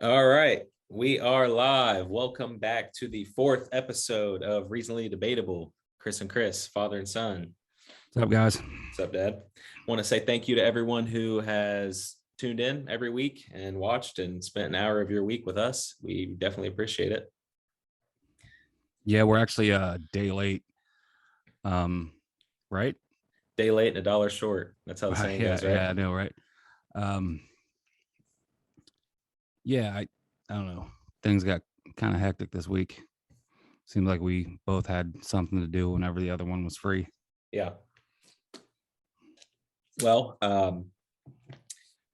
All right, we are live. Welcome back to the fourth episode of Reasonably Debatable. Chris and Chris, father and son. What's up, guys? What's up, Dad? I want to say thank you to everyone who has tuned in every week and watched and spent an hour of your week with us. We definitely appreciate it. Yeah, we're actually a day late. Right? Day late and a dollar short. That's how the saying Yeah, goes, right? yeah, I know, right? Um, yeah, I don't know. Things got kind of hectic this week. Seemed like we both had something to do whenever the other one was free. Yeah. Well,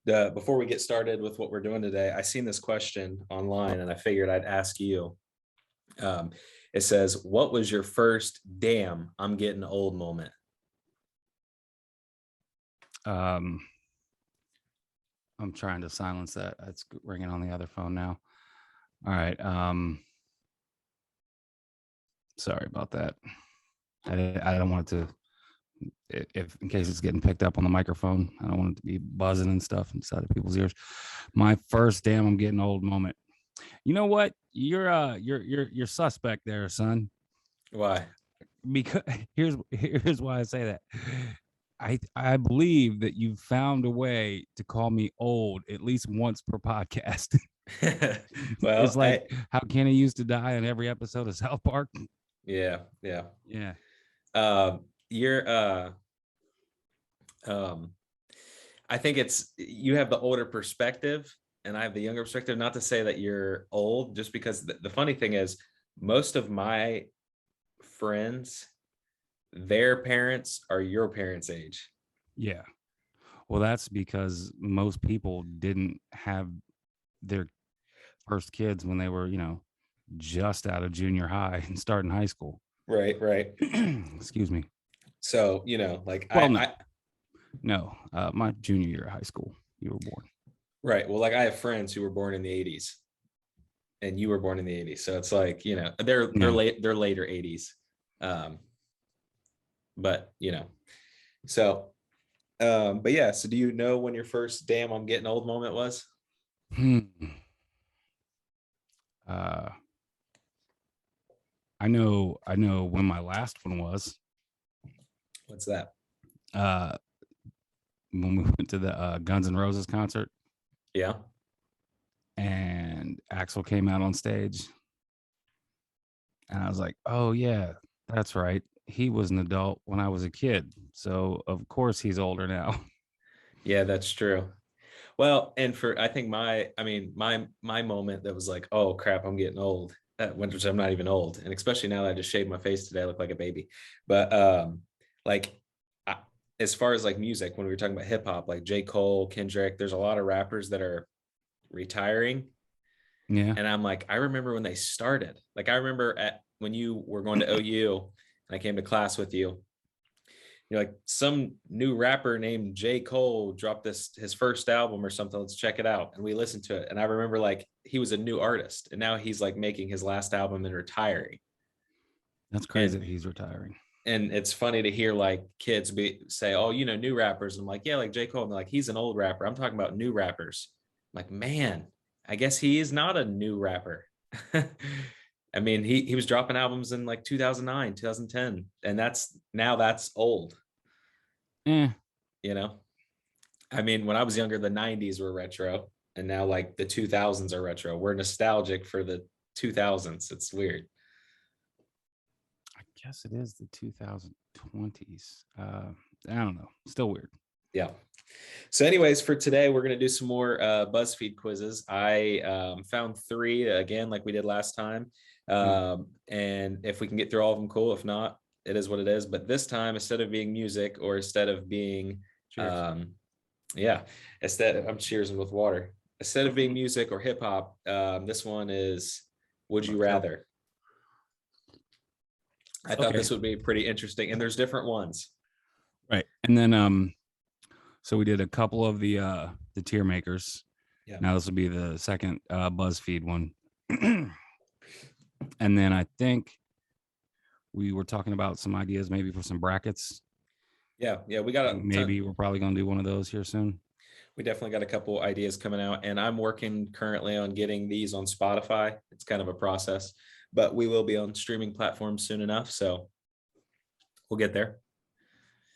before we get started with what we're doing today, I seen this question online and I figured I'd ask you. It says, what was your first damn I'm getting old moment? I'm trying to silence that. It's ringing on the other phone now. All right. Sorry about that. I don't want it to, if in case it's getting picked up on the microphone, I don't want it to be buzzing and stuff inside of people's ears. My first damn I'm getting old moment. You know what? You're suspect there, son. Why? Because here's why I say that. I believe that you found a way to call me old at least once per podcast. It's Well, like how Kenny used to die in every episode of South Park. yeah. Yeah. You're um I think it's you have the older perspective and I have the younger perspective. Not to say that you're old, just because the funny thing is most of my friends, their parents are your parents' age. Yeah. Well, that's because most people didn't have their first kids when they were, just out of junior high and starting high school. Right. Excuse me. So, like Well, no, my junior year of high school, you were born. Right. Well, like I have friends who were born in the 80s and you were born in the 80s. So it's like, they're later 80s. But so but yeah, so do you know when your first damn I'm getting old moment was? Uh, I know when my last one was. What's that? When we went to the Guns N' Roses concert. Yeah. And Axl came out on stage. And I was like, oh, yeah, that's right. He was an adult when I was a kid. So, of course, he's older now. Yeah, that's true. Well, and I think my moment that was like, oh crap, I'm getting old. Which I'm not even old, and especially now that I just shaved my face today, I look like a baby. But like, I, as far as like music, when we were talking about hip hop, like J. Cole, Kendrick, there's a lot of rappers that are retiring. Yeah. And I'm like, I remember when they started. Like, I remember when you were going to OU, and I came to class with you. You're like, some new rapper named J. Cole dropped his first album or something. Let's check it out. And we listened to it. And I remember like he was a new artist and now he's like making his last album and retiring. That's crazy that he's retiring. And it's funny to hear like kids say, oh, new rappers. And I'm like, yeah, like J. Cole. And like, he's an old rapper. I'm talking about new rappers. I'm like, man, I guess he is not a new rapper. I mean, he was dropping albums in like 2009, 2010, and that's old. Eh. I mean, when I was younger, the 90s were retro, and now like the 2000s are retro. We're nostalgic for the 2000s. It's weird. I guess it is the 2020s. I don't know. Still weird. Yeah. So, anyways, for today, we're going to do some more BuzzFeed quizzes. I found 3 again, like we did last time. And if we can get through all of them, cool. If not, it is what it is. But this time, instead of being music or instead of being, instead, I'm cheersing with water. Instead of being music or hip hop, this one is Would You Rather? I thought this would be pretty interesting. And there's different ones. Right. And then, so we did a couple of the tier makers. Yeah. Now this will be the second BuzzFeed one. And then I think we were talking about some ideas maybe for some brackets. Yeah, we got maybe we're probably going to do one of those here soon. We definitely got a couple ideas coming out, and I'm working currently on getting these on Spotify. It's kind of a process, but we will be on streaming platforms soon enough, so we'll get there.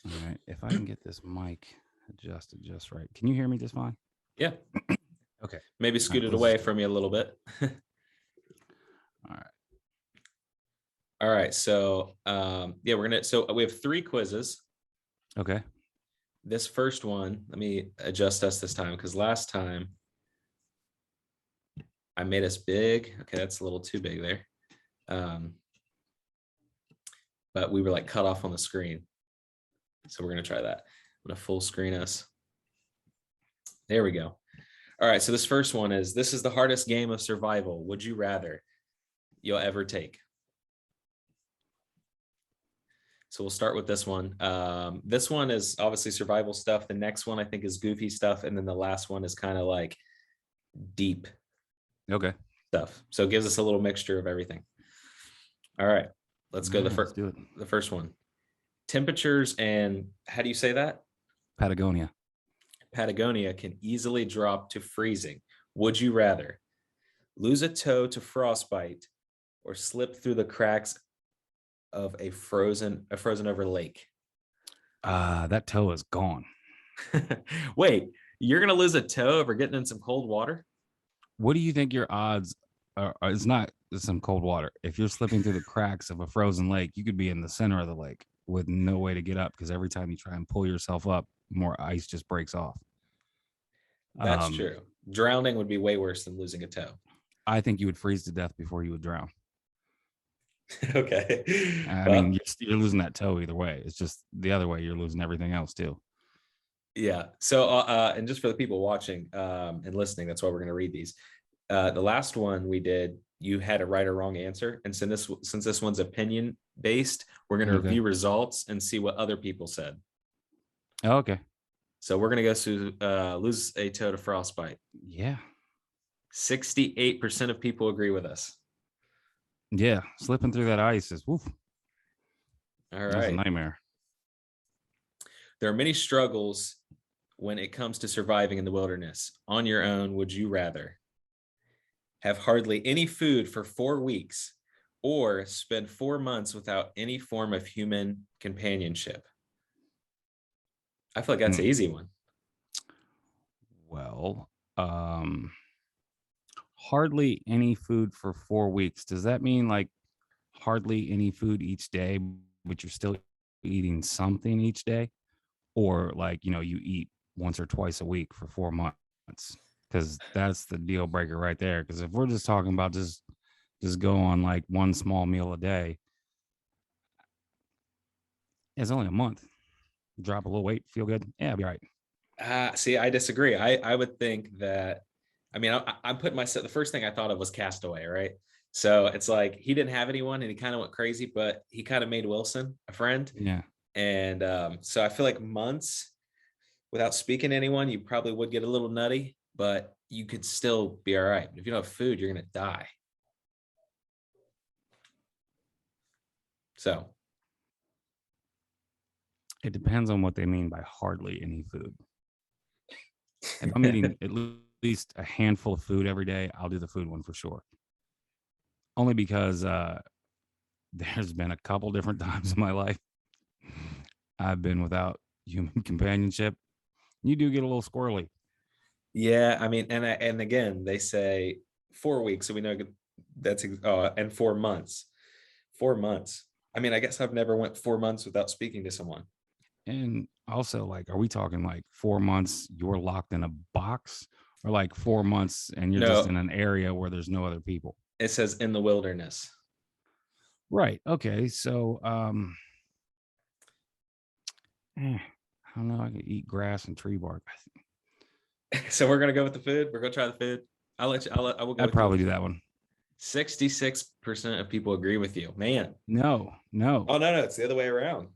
All right. If I can get this mic adjusted just right. Can you hear me just fine? Yeah, Okay. maybe All right. scoot it Let's just away do it. from you a little bit. All right. All right, so yeah, so we have 3 quizzes. Okay. This first one, let me adjust us this time because last time I made us big. Okay, that's a little too big there. Um, but we were like cut off on the screen. So we're gonna try that. I'm gonna full screen us. There we go. All right, so this first one is this is the hardest game of survival. Would you rather you'll ever take? So we'll start with this one. This one is obviously survival stuff. The next one I think is goofy stuff, and then the last one is kind of like deep Okay. stuff. So it gives us a little mixture of everything. All right, let's All go. right. Let's do it. The first one. Temperatures and how do you say that? Patagonia. Patagonia can easily drop to freezing. Would you rather lose a toe to frostbite or slip through the cracks of a frozen over lake? That toe is gone. Wait, you're gonna lose a toe over getting in some cold water? What do you think your odds are? It's not some cold water. If you're slipping through the cracks of a frozen lake, you could be in the center of the lake with no way to get up because every time you try and pull yourself up, more ice just breaks off. That's Um, true. Drowning would be way worse than losing a toe. I think you would freeze to death before you would drown. Okay. I mean, Well, you're losing that toe either way. It's just the other way, you're losing everything else too. yeah. So, and just for the people watching and listening, that's why we're going to read these. The last one we did, you had a right or wrong answer, and since this one's opinion based, we're going to Okay. review results and see what other people said. Oh, okay. So we're going to go to lose a toe to frostbite. Yeah. 68% of people agree with us. Yeah. Slipping through that ice is woof. All That's a right. nightmare. There are many struggles when it comes to surviving in the wilderness. On your own, would you rather have hardly any food for 4 weeks or spend 4 months without any form of human companionship? I feel like that's an Hmm. easy one. Well, hardly any food for 4 weeks. Does that mean like hardly any food each day, but you're still eating something each day? Or like, you eat once or twice a week for 4 months? Because that's the deal breaker right there. Because if we're just talking about just go on like one small meal a day, it's only a month. Drop a little weight, feel good. Yeah, I'll be all right. See, I disagree. I would think that, I mean, I'm putting myself, the first thing I thought of was Castaway, right? So it's like he didn't have anyone and he kind of went crazy, but he kind of made Wilson a friend. Yeah. And so I feel like months without speaking to anyone, you probably would get a little nutty, but you could still be all right. But if you don't have food, you're going to die. So, It depends on what they mean by hardly any food. If I'm eating at least a handful of food every day, I'll do the food one for sure. Only because there's been a couple different times in my life I've been without human companionship. You do get a little squirrely. yeah, I mean, and again, they say 4 weeks, so we know that's and 4 months. 4 months. I mean, I guess I've never went 4 months without speaking to someone. And also, like, are we talking like 4 months you're locked in a box, or like 4 months and you're just in No, an area where there's no other people? it says in the wilderness. Right. Okay. So, I don't know. I could eat grass and tree bark. So we're gonna go with the food. We're gonna try the food. I will go I'd with you. probably do that one. 66% of people agree with you. Man. No, no. Oh no, it's the other way around.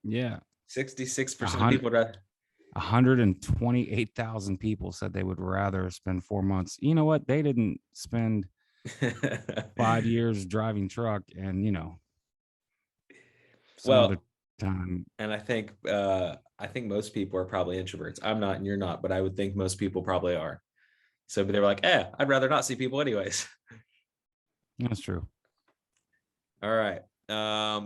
Yeah. 66% of 100, people would rather. 128,000 people said they would rather spend 4 months. You know what? They didn't spend 5 years driving truck and, some other Well, time. And I think most people are probably introverts. I'm not, and you're not, but I would think most people probably are. So, but they were like, I'd rather not see people anyways. That's true. All right.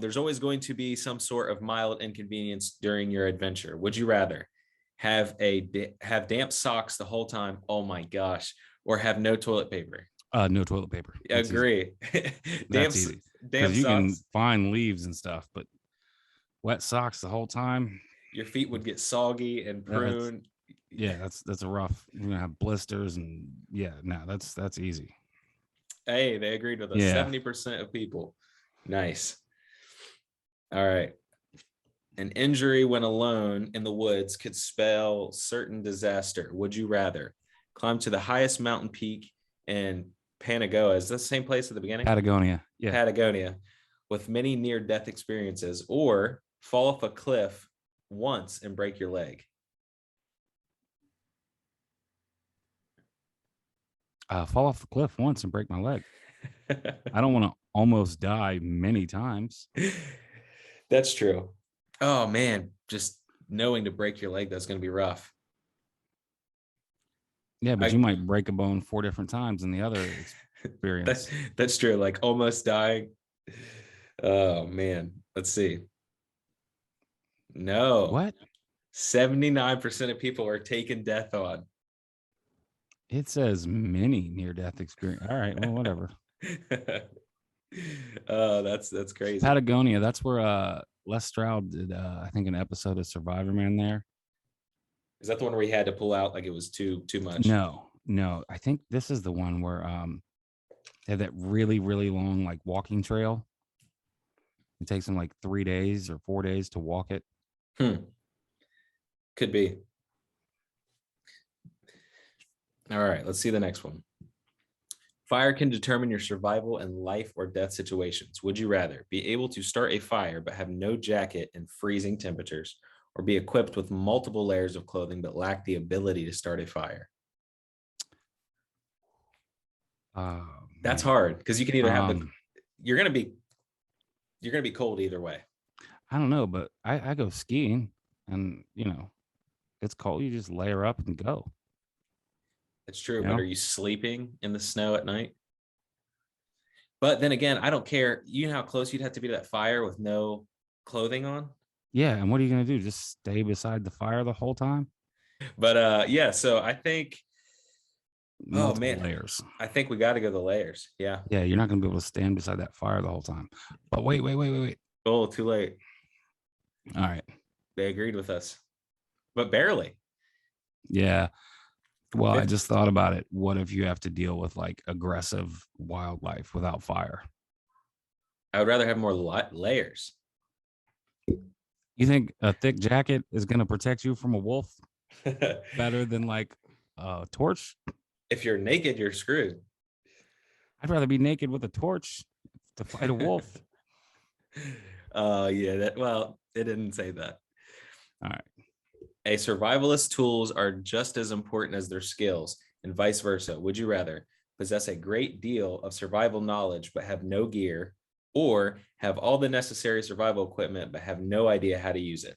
There's always going to be some sort of mild inconvenience during your adventure. Would you rather have damp socks the whole time? Oh my gosh. Or have no toilet paper? No toilet paper. That's easy. Agree. damp That's easy damp because you can socks. find leaves and stuff, but wet socks the whole time. Your feet would get soggy and That's prune. yeah, that's a rough. You're gonna have blisters and yeah, no, that's easy. Hey, they agreed with us. Yeah. 70% of people. Nice. All right. An injury when alone in the woods could spell certain disaster. Would you rather climb to the highest mountain peak in Panagoa? Is that the same place at the beginning? Patagonia. Yeah. Patagonia, with many near death experiences, or fall off a cliff once and break your leg? Fall off the cliff once and break my leg. I don't want to almost die many times. That's true. Oh, man. Just knowing to break your leg, that's going to be rough. Yeah, but you I, might break a bone 4 different times in the other that, experience. that's true. Like almost dying. Oh, man. Let's see. No, What? 79% of people are taking death on. It says many near death experience. All right, well, whatever. Oh, that's crazy. Patagonia, that's where Les Stroud did I think an episode of Survivor Man there. Is that the one where he had to pull out like it was too much? No. I think this is the one where they have that really, really long like walking trail. It takes them like 3 days or 4 days to walk it. Could be. All right, let's see the next one. Fire can determine your survival in life or death situations. Would you rather be able to start a fire but have no jacket in freezing temperatures, or be equipped with multiple layers of clothing but lack the ability to start a fire? Oh That's man. hard because you can either have the Um, you're gonna be cold either way. I don't know, but I go skiing and it's cold. You just layer up and go. It's true, You but are know? you sleeping in the snow at night? But then again, I don't care. You know how close you'd have to be to that fire with no clothing on? Yeah. And what are you gonna do? Just stay beside the fire the whole time? But yeah, so I think, oh Multiple man, layers. I think we got to go the layers. Yeah. Yeah, you're not gonna be able to stand beside that fire the whole time. But wait. Oh, too late. All right. They agreed with us, but barely. Yeah. Well, I Fifth, just thought about it. What if you have to deal with like aggressive wildlife without fire? I would rather have more layers. You think a thick jacket is going to protect you from a wolf better than like a torch? If you're naked, you're screwed. I'd rather be naked with a torch to fight a wolf. Yeah, that well, it didn't say that. All right. A survivalist's tools are just as important as their skills, and vice versa. Would you rather possess a great deal of survival knowledge but have no gear, or have all the necessary survival equipment but have no idea how to use it?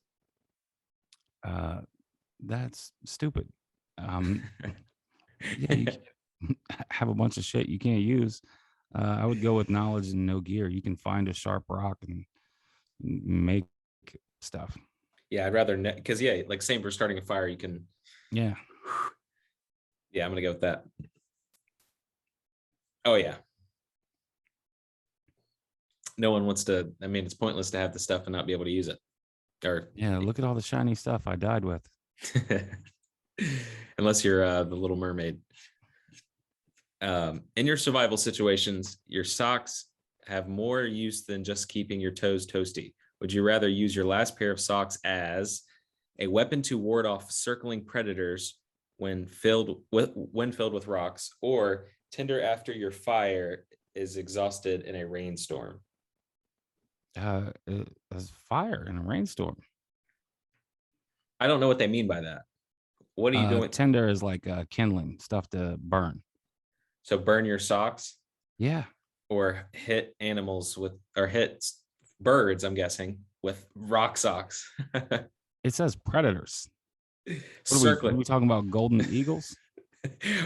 That's stupid. Yeah, you have a bunch of shit you can't use. I would go with knowledge and no gear. You can find a sharp rock and make stuff. Yeah, I'd rather because yeah, like same for starting a fire. You can. Yeah. Yeah, I'm gonna go with that. Oh yeah. No one wants to. I mean, it's pointless to have the stuff and not be able to use it. Or Yeah. Look at all the shiny stuff I died with. unless you're the Little Mermaid. In your survival situations, your socks have more use than just keeping your toes toasty. Would you rather use your last pair of socks as a weapon to ward off circling predators when filled with rocks, or tinder after your fire is exhausted in a rainstorm? There's fire in a rainstorm. I don't know what they mean by that. What are you doing? Tinder is like kindling stuff to burn. So burn your socks Yeah. or hit animals with or hit birds, I'm guessing, with rock socks. It says predators. What are Circling. we talking about? Golden eagles?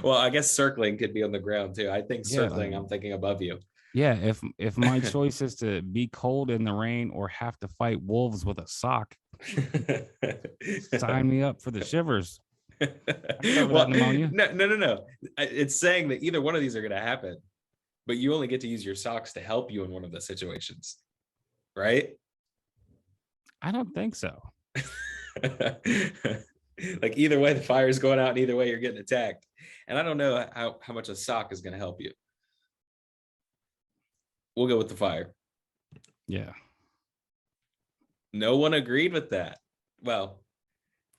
Well, I guess circling could be on the ground too. I think Yeah, like circling, I'm thinking above you. yeah. If my choice is to be cold in the rain or have to fight wolves with a sock, sign me up for the shivers. I cover that Well, pneumonia. no. It's saying that either one of these are going to happen, but you only get to use your socks to help you in one of the situations, right? I don't think so. Like either way, the fire is going out, and either way, you're getting attacked. And I don't know how much a sock is going to help you. We'll go with the fire. Yeah. No one agreed with that. Well,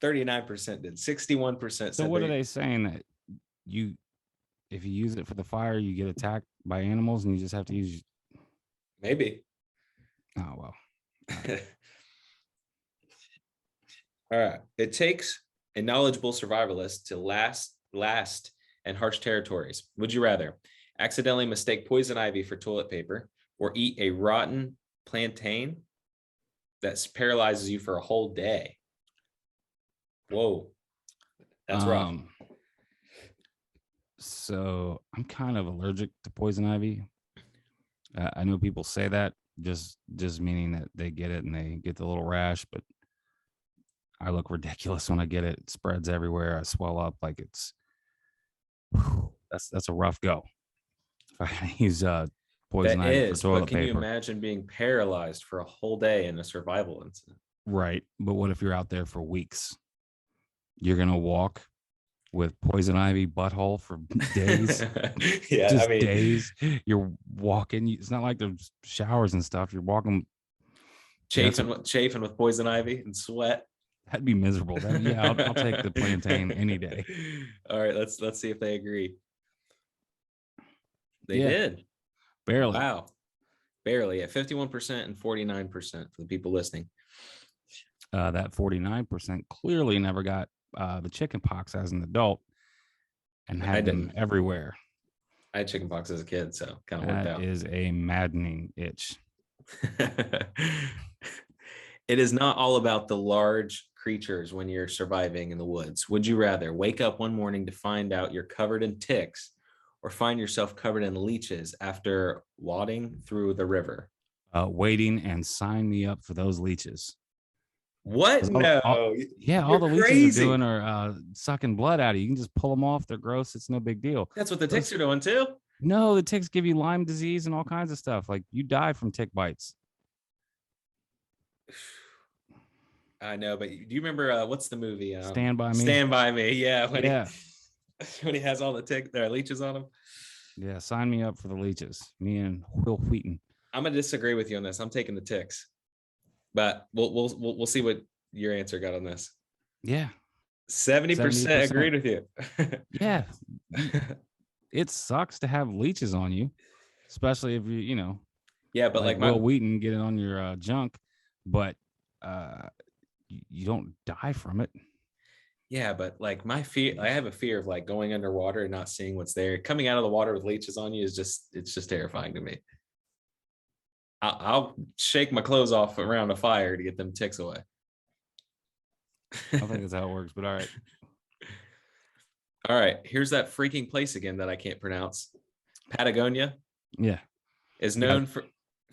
39% did. 61% So said what are they they saying that you if you use it for the fire, you get attacked by animals and you just have to use maybe. oh well. All right. It takes a knowledgeable survivalist to last in harsh territories. Would you rather accidentally mistake poison ivy for toilet paper or eat a rotten plantain that paralyzes you for a whole day? Whoa, that's rough. So I'm kind of allergic to poison ivy. I know people say that just meaning that they get it and they get the little rash, but I look ridiculous when I get it. It spreads everywhere. I swell up like it's that's a rough go. If I use poison That ivy for is, but toilet can you paper, imagine being paralyzed for a whole day in a survival incident? right? But what if you're out there for weeks? You're gonna walk with poison ivy butthole for days, Yeah, I just mean, days. You're walking. It's not like there's showers and stuff. You're walking. chafing with poison ivy and sweat. That'd be miserable. Yeah, I'll take the plantain any day. All right, let's see if they agree. They Yeah, did. barely. Wow. Barely at 51% and 49% for the people listening. That 49% clearly never got the chicken pox as an adult and I had them didn't. everywhere. I had chicken pox as a kid, so kind of worked That out. is a maddening itch. It is not all about the large creatures when you're surviving in the woods. Would you rather wake up one morning to find out you're covered in ticks or find yourself covered in leeches after wading through the river? Waiting and sign me up for those leeches. What? No, Yeah, all you're the leeches are crazy. doing are sucking blood out of you. You can just pull them off. They're gross. It's no big deal. That's what the ticks are doing too. No, the ticks give you Lyme disease and all kinds of stuff. Like you die from tick bites. I know, but do you remember what's the movie? Stand by me. Stand by Me. Yeah, Yeah. when he has all the leeches on him. Yeah, sign me up for the leeches. Me and Will Wheaton. I'm gonna disagree with you on this. I'm taking the ticks, but we'll see what your answer got on this. Yeah, 70% agreed with you. Yeah, it sucks to have leeches on you, especially if yeah, but like like my Will Wheaton get it on your junk, but you don't die from it. yeah, but like my fear, I have a fear of like going underwater and not seeing what's there. Coming out of the water with leeches on you is it's just terrifying to me. I'll shake my clothes off around a fire to get them ticks away. I don't think that's how it works, but all right. All right, here's that freaking place again that I can't pronounce. Patagonia Yeah. is known for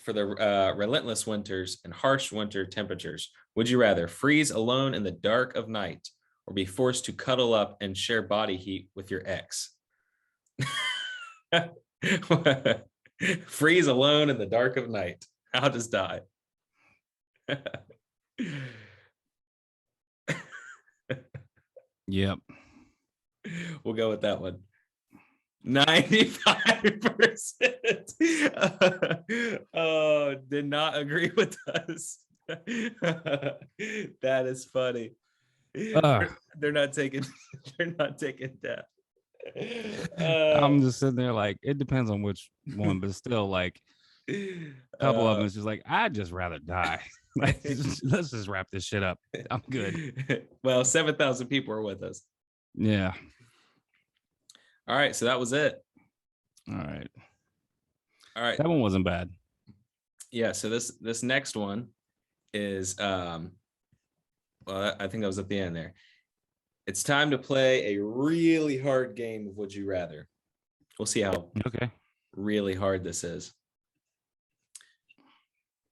the relentless winters and harsh winter temperatures. Would you rather freeze alone in the dark of night or be forced to cuddle up and share body heat with your ex? Freeze alone in the dark of night. How does die? Yep. We'll go with that one. 95%. Oh, did not agree with us. That is funny. They're not taking that. I'm just sitting there like it depends on which one, but still like a couple of them is just like I'd just rather die. Like let's just wrap this shit up. I'm good. Well, 7,000 people are with us. Yeah. All right, so that was it. All right. All right. That one wasn't bad. Yeah, so this next one is well, I think that was at the end there. It's time to play a really hard game of Would You Rather. We'll see how Okay. really hard this is.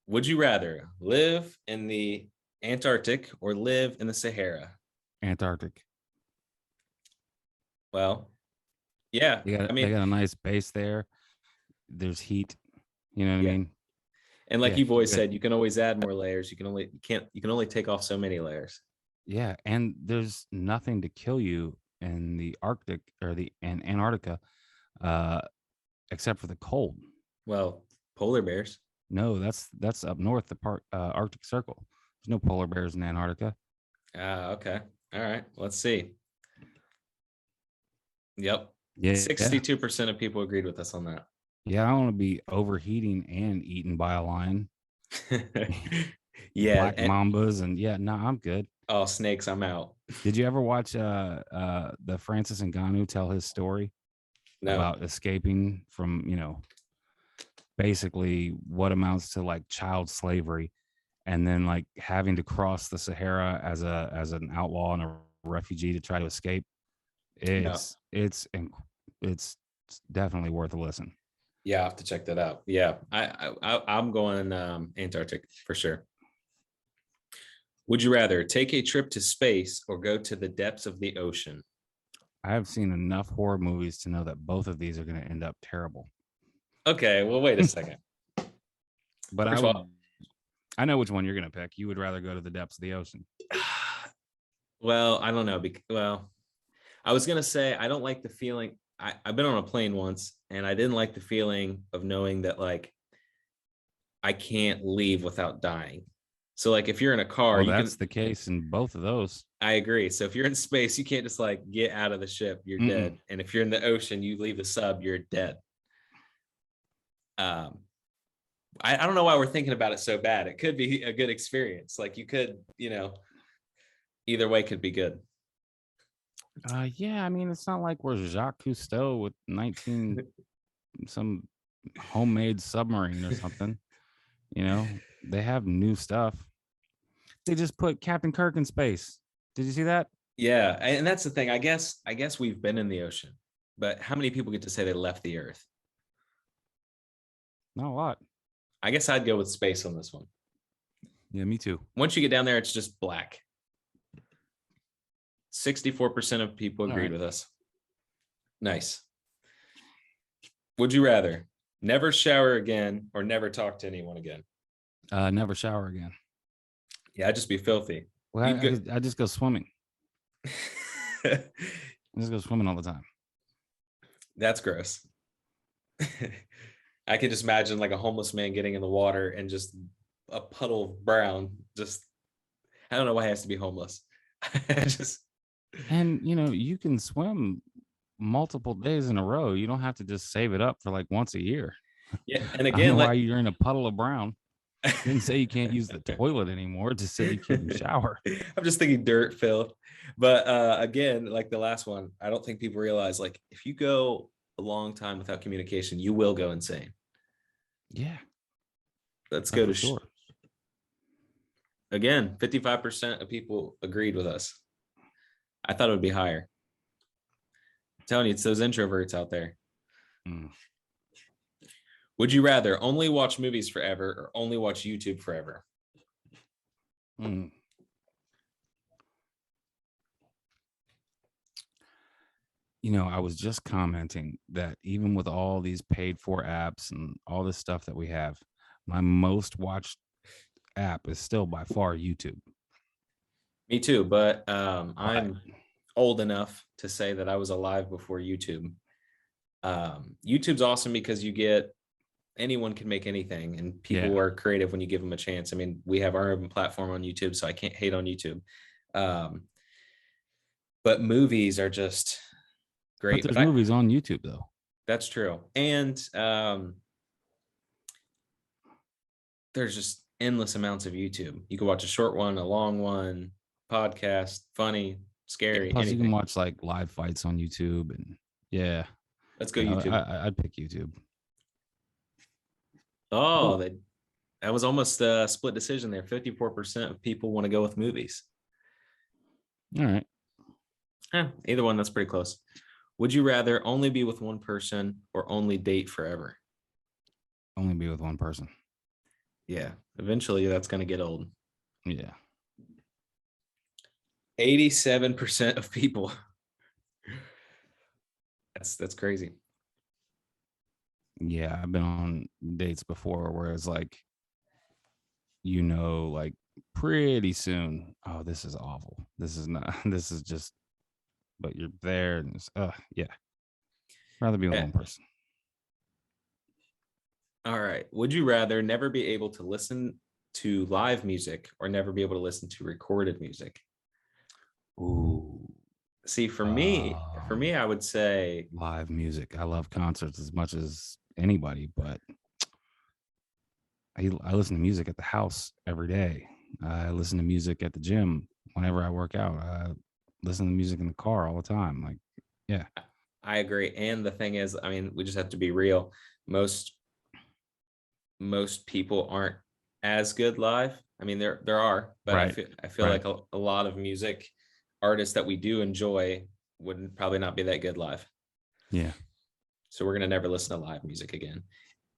Would you rather live in the Antarctic or live in the Sahara? Antarctic. Well, yeah. They got I they mean, got a nice base there. There's heat. You know what I yeah. mean? And like Yeah, you've you're always good. said, you can always add more layers. You can only take off so many layers. Yeah, and there's nothing to kill you in the Arctic or the Antarctica, uh, except for the cold. Well, polar bears. No, that's up north, the Arctic Circle. There's no polar bears in Antarctica. Ah, okay. All right. Let's see. Yep. Yeah, yeah, 62% of people agreed with us on that. yeah. I don't want to be overheating and eaten by a lion, Yeah. black mambas, and yeah, no, I'm good. Oh, snakes, I'm out. Did you ever watch the Francis Ngannou tell his story No. about escaping from, basically what amounts to like child slavery, and then like having to cross the Sahara as an outlaw and a refugee to try to escape? No. It's definitely worth a listen. Yeah, I have to check that out. Yeah. I'm going Antarctic for sure. Would you rather take a trip to space or go to the depths of the ocean? I have seen enough horror movies to know that both of these are going to end up terrible. Okay, well, wait a second. But First of all, I know which one you're going to pick. You would rather go to the depths of the ocean. well, I don't know. Well, I was gonna say I don't like the feeling. I've been on a plane once, and I didn't like the feeling of knowing that like I can't leave without dying. So like if you're in a car, Well, you can. that's the case in both of those. I agree. So if you're in space, you can't just like get out of the ship. You're Mm-mm. dead. And if you're in the ocean, you leave the sub, you're dead. Um, I don't know why we're thinking about it so bad. It could be a good experience. Like you could, either way could be good. Yeah, I mean, it's not like we're Jacques Cousteau with 19 some homemade submarine or something. They have new stuff. They just put Captain Kirk in space. Did you see that? Yeah, and that's the thing. I guess we've been in the ocean, but how many people get to say they left the Earth? Not a lot. I guess I'd go with space on this one. Yeah, me too. Once you get down there, it's just black. 64% of people All agreed right. with us. Nice. Would you rather never shower again or never talk to anyone again? Never shower again. Yeah, I'd just be filthy. Well, You'd go. I just go swimming. I just go swimming all the time. That's gross. I could just imagine like a homeless man getting in the water and just a puddle of brown. Just, I don't know why he has to be homeless. just, And you can swim multiple days in a row. You don't have to just save it up for like once a year. yeah. And I don't know again, why like, you're in a puddle of brown. Didn't say you can't use the toilet anymore. Just say you can't shower. I'm just thinking dirt, filth. But again, like the last one, I don't think people realize like if you go a long time without communication, you will go insane. Yeah, Let's that's go for to sure. again. 55% of people agreed with us. I thought it would be higher. I'm telling you, it's those introverts out there. Mm. Would you rather only watch movies forever or only watch YouTube forever? Mm. I was just commenting that even with all these paid for apps and all this stuff that we have, my most watched app is still by far YouTube. Me too, but But I'm old enough to say that I was alive before YouTube. YouTube's awesome because you get anyone can make anything, and people yeah, are creative when you give them a chance. I mean, we have our own platform on YouTube, so I can't hate on YouTube. Um, but movies are just but great. there's movies on YouTube though. That's true, and there's just endless amounts of YouTube. You can watch a short one, a long one, podcast, funny, Yeah, scary, plus you can anything. watch like live fights on YouTube, and yeah, Let's go yeah, YouTube. I'd pick YouTube. Oh, Cool. That was almost a split decision there. 54% of people want to go with movies. All right. Either one, that's pretty close. Would you rather only be with one person or only date forever? Only be with one person. Yeah, eventually that's going to get old. Yeah. 87% of people. That's crazy. Yeah, I've been on dates before where it's like, like pretty soon, oh, this is awful. This is not, this is just, but you're there and it's, yeah. Rather be with one person. All right. Would you rather never be able to listen to live music or never be able to listen to recorded music? Ooh. See, for me, I would say live music. I love concerts as much as anybody, but I listen to music at the house every day. I listen to music at the gym whenever I work out. I listen to music in the car all the time. Like, yeah. I agree. And the thing is, I mean, we just have to be real. Most people aren't as good live. I mean, there are, but Right. I feel Right. like a lot of music artists that we do enjoy would probably not be that good live. Yeah. So we're gonna never listen to live music again.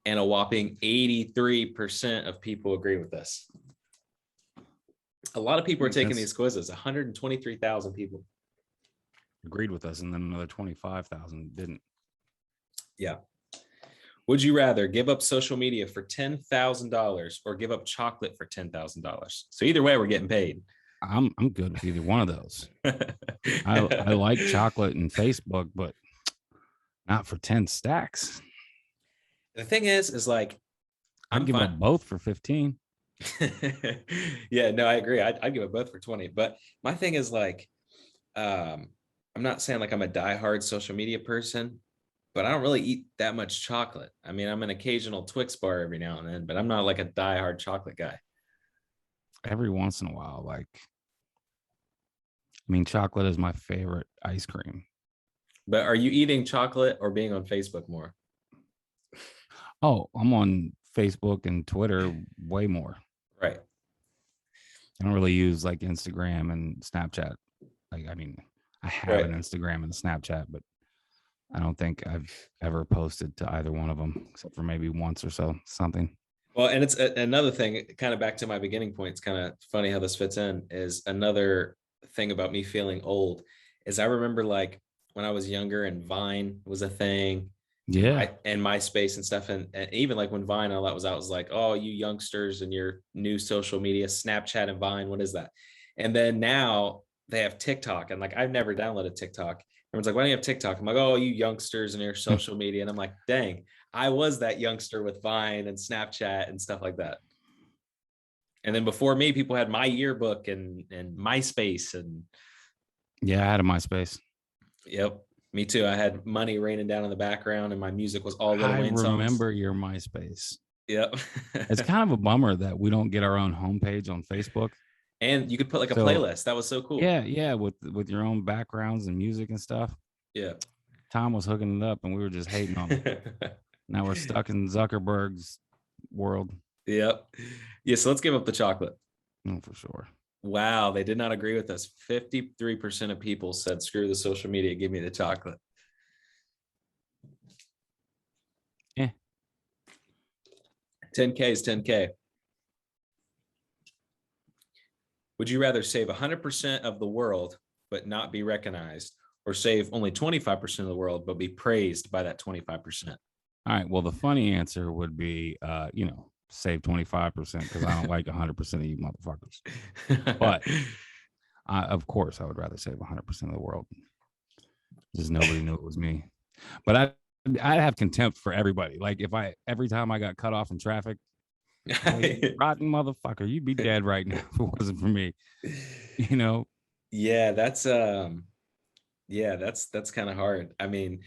And a whopping 83% of people agree with this. A lot of people are taking these quizzes. 123,000 people agreed with us, and then another 25,000 didn't. Yeah. Would you rather give up social media for $10,000 or give up chocolate for $10,000? So either way, we're getting paid. I'm good with either one of those. I like chocolate and Facebook, but not for 10 stacks. The thing is like I'd give up both for 15. Yeah, no, I agree. I'd give up both for 20. But my thing is like, I'm not saying like I'm a diehard social media person, but I don't really eat that much chocolate. I mean, I'm an occasional Twix bar every now and then, but I'm not like a diehard chocolate guy. Every once in a while, like, I mean, chocolate is my favorite ice cream. But are you eating chocolate or being on Facebook more? Oh, I'm on Facebook and Twitter way more. Right. I don't really use like Instagram and Snapchat. Like, I mean, I have an Instagram and Snapchat, but I don't think I've ever posted to either one of them except for maybe once or so, something. Well, and it's another thing, kind of back to my beginning point. It's kind of funny how this fits in. Is another thing about me feeling old is I remember like when I was younger and Vine was a thing. Yeah. And MySpace and stuff. And even like when Vine and all that was out, it was like, oh, you youngsters and your new social media, Snapchat and Vine, what is that? And then now they have TikTok. And like, I've never downloaded TikTok. Everyone's like, why don't you have TikTok? I'm like, oh, you youngsters and your social media. And I'm like, dang, I was that youngster with Vine and Snapchat and stuff like that. And then before me, people had my yearbook and MySpace and yeah, I had a MySpace. Yep. Me too. I had money raining down in the background and my music was all Lil Wayne songs. I remember your MySpace. Yep. It's kind of a bummer that we don't get our own homepage on Facebook. And you could put like a playlist. That was so cool. Yeah, with your own backgrounds and music and stuff. Yeah. Tom was hooking it up and we were just hating on it. Now we're stuck in Zuckerberg's world. Yep. Yeah, so let's give up the chocolate. Oh, for sure. Wow, they did not agree with us. 53% of people said, screw the social media, give me the chocolate. Yeah. 10K is 10K. Would you rather save 100% of the world but not be recognized, or save only 25% of the world but be praised by that 25%? All right. Well, the funny answer would be, save 25% because I don't like 100% of you motherfuckers. But of course, I would rather save 100% of the world. Just nobody knew it was me. But I'd have contempt for everybody. Like if every time I got cut off in traffic, hey, rotten motherfucker, you'd be dead right now if it wasn't for me. Yeah, that's kind of hard. I mean,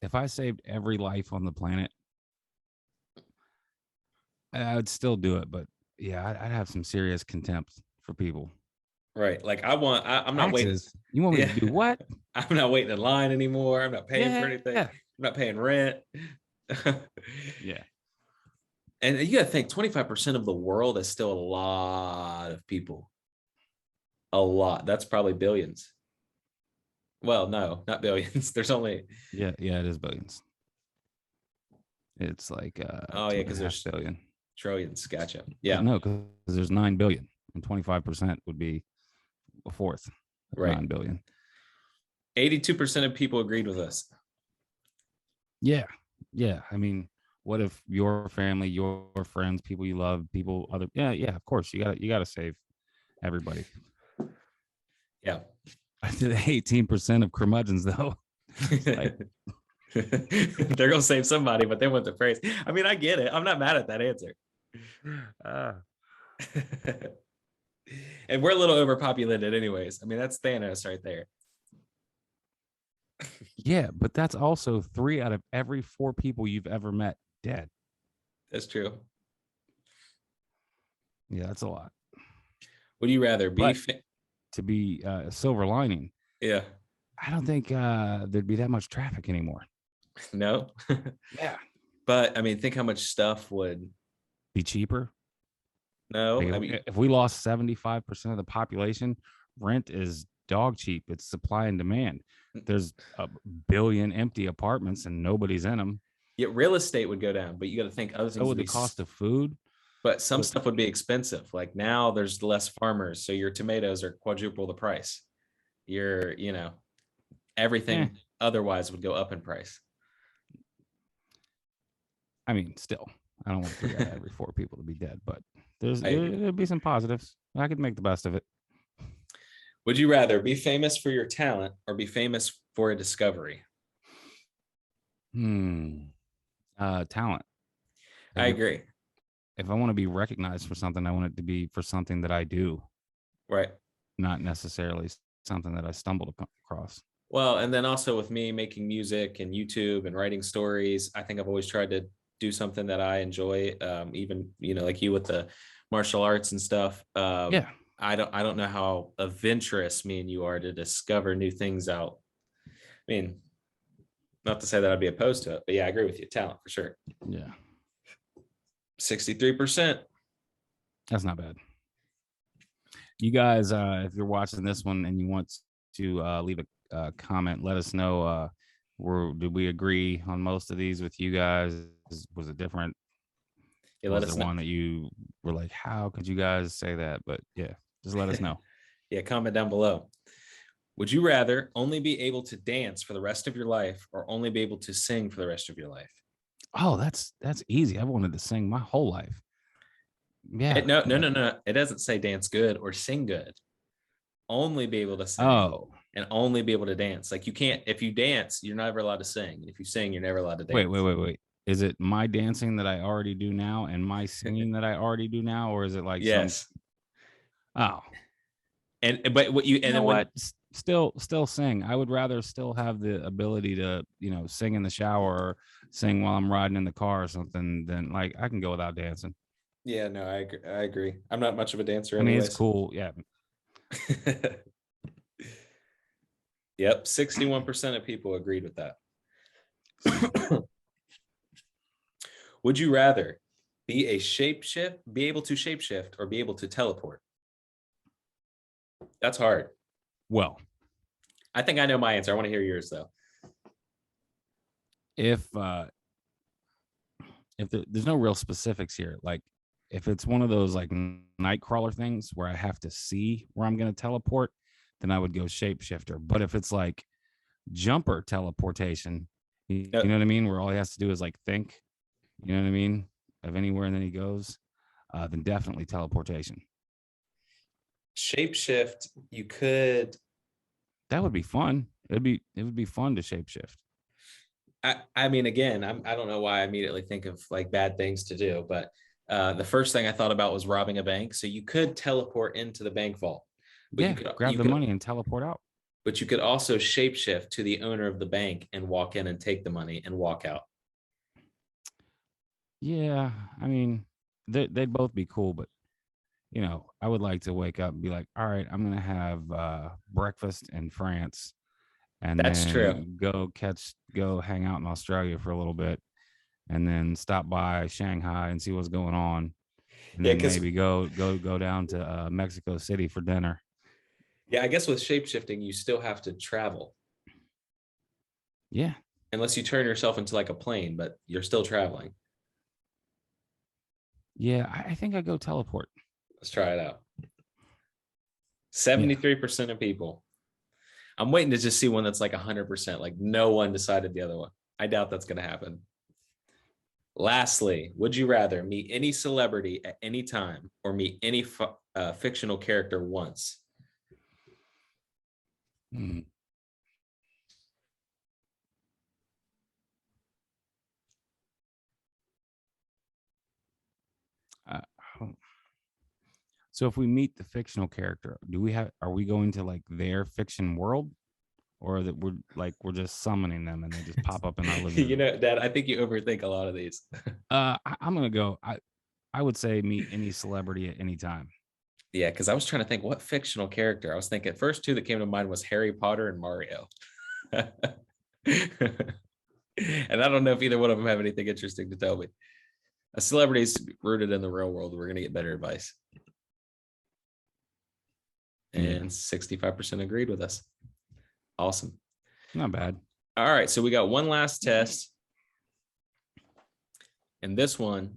if I saved every life on the planet, I would still do it, but yeah, I'd have some serious contempt for people. Right. Like I'm not waiting. You want me to do what? I'm not waiting in line anymore. I'm not paying for anything. I'm not paying rent. Yeah. And you got to think 25% of the world is still a lot of people. A lot. That's probably billions. Well, no, not billions. There's only, Yeah, yeah, it is billions. It's like oh, two yeah, and a because half there's billion. trillions. Gotcha. Yeah, No, because there's 9 billion, and 25% would be a fourth of right. 9 billion. 82% of people agreed with us. Yeah, yeah. I mean, what if your family, your friends, people you love, people other? Yeah, yeah. Of course, you gotta save everybody. Yeah. To the 18% of curmudgeons, though, it's like, They're gonna save somebody, but they want the praise. I mean, I get it. I'm not mad at that answer. And we're a little overpopulated, anyways. I mean, that's Thanos right there. yeah, but that's also 3 out of every 4 people you've ever met dead. That's true. Yeah, that's a lot. Would you rather be? But to be a silver lining, Yeah. I don't think there'd be that much traffic anymore. No. Yeah, But I mean, think how much stuff would. be cheaper. Like No, I mean, if we lost 75% of the population, rent is dog cheap. It's supply and demand. There's a billion empty apartments and nobody's in them. yeah, real estate would go down, but you got to think other So things would would the be. cost of food. But some But stuff would be expensive. Like now, there's less farmers, so your tomatoes are quadruple the price. eh, Everything otherwise would go up in price. I mean, still, I don't want 3 out of every 4 people to be dead, but I agree. there'll be some positives. I could make the best of it. Would you rather be famous for your talent or be famous for a discovery? Hmm. Talent. I If it, agree. if I want to be recognized for something, I want it to be for something that I do, Right. not necessarily something that I stumbled across. Well, and then also with me making music and YouTube and writing stories, I think I've always tried to do something that I enjoy. Even like you with the martial arts and stuff. Yeah. I don't know how adventurous me and you are to discover new things out. I mean, not to say that I'd be opposed to it, but yeah, I agree with you. Talent for sure. Yeah. 63%. That's not bad. You guys, if you're watching this one and you want to leave a comment, let us know. Did we agree on most of these with you guys? Was it different? Yeah, let Was us there know. one that you were like, how could you guys say that? But yeah, just let us know. Yeah, comment down below. Would you rather only be able to dance for the rest of your life or only be able to sing for the rest of your life? Oh, that's easy. I've wanted to sing my whole life. Yeah. No, no, no, no. It doesn't say dance good or sing good. Only be able to sing Oh, and only be able to dance. Like you can't, if you dance, you're never allowed to sing. And if you sing, you're never allowed to wait, dance. wait, wait, wait. Is it my dancing that I already do now and my singing that I already do now, or is it like some? Yes. Oh, And but what you you and know then when what? Still sing. I would rather still have the ability to, sing in the shower or sing while I'm riding in the car or something than like I can go without dancing. yeah, no, I agree. I'm not much of a dancer I mean, it's anyways. cool. Yeah. Yep, 61% of people agreed with that. Would you rather be able to shapeshift, or be able to teleport? That's hard. Well, I think I know my answer. I want to hear yours though. if there's no real specifics here, like if it's one of those like night crawler things where I have to see where I'm going to teleport, then I would go shapeshifter. But if it's like jumper teleportation, you know what I mean, where all he has to do is like think, you know what I mean, of anywhere and then he goes, then definitely teleportation. Shapeshift, you could. That would be fun. It would be fun to shapeshift. I mean, again, I don't know why I immediately think of like bad things to do, but the first thing I thought about was robbing a bank. So you could teleport into the bank vault, but Yeah, grab the money and teleport out. but you could also shapeshift to the owner of the bank and walk in and take the money and walk out. Yeah, I mean, they'd both be cool, but I would like to wake up and be like, all right, I'm gonna have breakfast in France and That's true. then go hang out in Australia for a little bit and then stop by Shanghai and see what's going on, and Yeah, then because maybe go down to Mexico City for dinner. yeah, I guess with shape shifting, you still have to travel Yeah, unless you turn yourself into like a plane, but you're still traveling. yeah. I think I go teleport. Let's try it out. Yeah. 73% of people. I'm waiting to just see one that's like 100%. Like no one decided the other one. I doubt that's going to happen. Lastly, would you rather meet any celebrity at any time or meet any fictional character once? Mm. Uh, oh. So if we meet the fictional character, are we going to like their fiction world, or that we're just summoning them and they just pop up in our living You room? know, Dad, I think you overthink a lot of these. I'm gonna go. I would say meet any celebrity at any time. Yeah, because I was trying to think what fictional character. I was thinking first two that came to mind was Harry Potter and Mario. And I don't know if either one of them have anything interesting to tell me. A celebrity's rooted in the real world. We're going to get better advice. Yeah, And 65% agreed with us. Awesome. not bad. All right. So we got one last test. And this one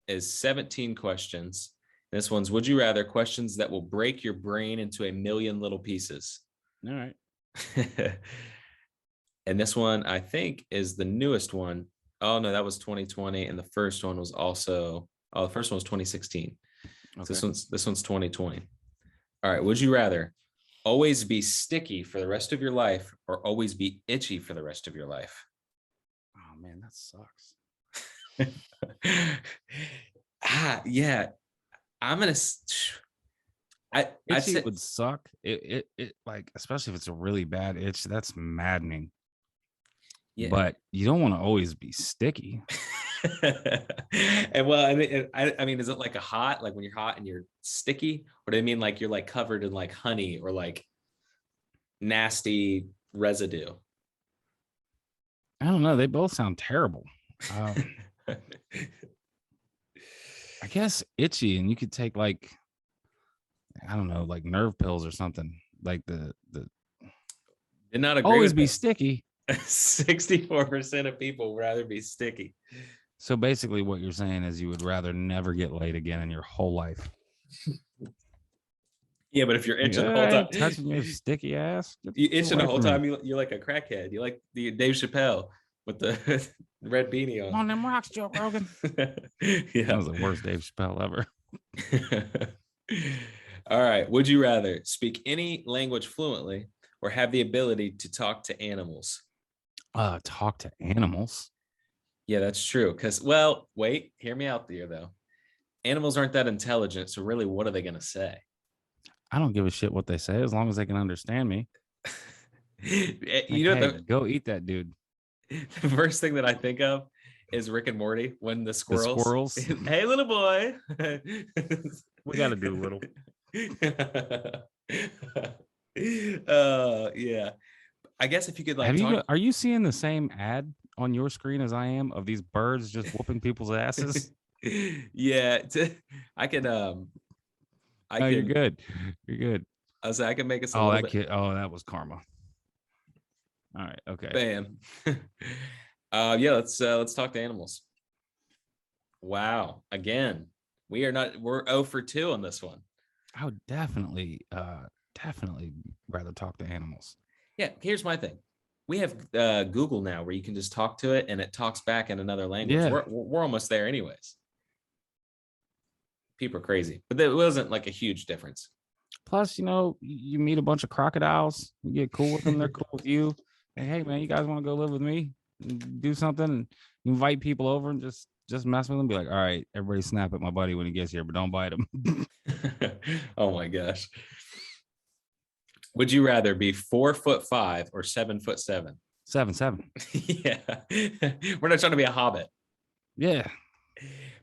is 17 questions. This one's would you rather questions that will break your brain into a million little pieces. All right. And this one, I think, is the newest one. Oh, no, that was 2020. And the first one was also, oh, the first one was 2016. So Okay. this one's 2020. All right. Would you rather always be sticky for the rest of your life or always be itchy for the rest of your life? Oh man, that sucks. Yeah. I'm gonna. I'd Itchy say would suck. It like, especially if it's a really bad itch, that's maddening. yeah. But you don't want to always be sticky. And well, I mean, is it like a hot, like when you're hot and you're sticky, or do I mean like you're like covered in like honey or like nasty residue? I don't know. They both sound terrible. I guess itchy, and you could take like, I don't know, like nerve pills or something. Like the Did not agree always with be this. sticky. 64% of people would rather be sticky. So basically, what you're saying is you would rather never get laid again in your whole life. Yeah, but if you're Like, itching the whole I time, ain't touching your sticky ass. you Get itching the away whole from me. time, you're like a crackhead. You like the Dave Chappelle with the red beanie I'm on them rocks, Joe Rogan. on. That Yeah. was the worst Dave Chappelle ever. All right. Would you rather speak any language fluently or have the ability to talk to animals? Talk to animals. Yeah, that's true. Because, well, wait, hear me out there, though. Animals aren't that intelligent. So, really, what are they going to say? I don't give a shit what they say as long as they can understand me. You Like, know, hey, go eat that dude. the first thing that I think of is Rick and Morty when the The squirrels, squirrels. hey, little boy. We got to do little. Yeah. I guess if you could like Have you? talk, Are you seeing the same ad on your screen as I am of these birds just whooping people's asses? yeah, I can, I No, you're can, good. You're good. I was, I can make us a Oh, little that bit, kid. Oh, that was karma. All right. Okay. bam. Yeah, let's talk to animals. Wow, again, we're 0 for 2 on this one. I would definitely rather talk to animals. Yeah, here's my thing. We have Google now where you can just talk to it and it talks back in another language. Yeah. We're almost there anyways. People are crazy, but it wasn't like a huge difference. Plus, you meet a bunch of crocodiles, you get cool with them, they're cool with you. Hey man, you guys want to go live with me? Do something, and invite people over and just mess with them. Be like, all right, everybody snap at my buddy when he gets here, but don't bite him. Oh my gosh. Would you rather be 4'5" or 7'7"? 7'7". Yeah. We're not trying to be a hobbit. Yeah.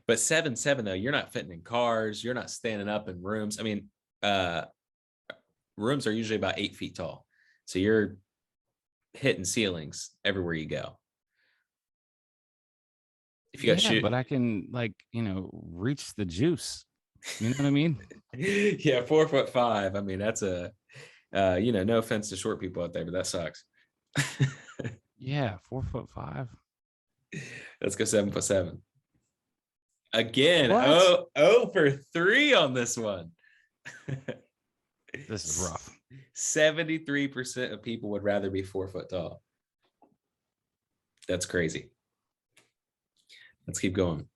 But 7'7" though, you're not fitting in cars, you're not standing up in rooms. I mean, uh rooms are usually about 8 feet tall. So you're hitting ceilings everywhere you go. If you got Yeah, shoot, but I can reach the juice. You know what I mean? yeah, 4'5". I mean, that's a no offense to short people out there, but that sucks. Yeah, 4'5". Let's go 7'7". Again, What? oh for 3 on this one. This is rough. 73% of people would rather be 4 foot tall. That's crazy. Let's keep going.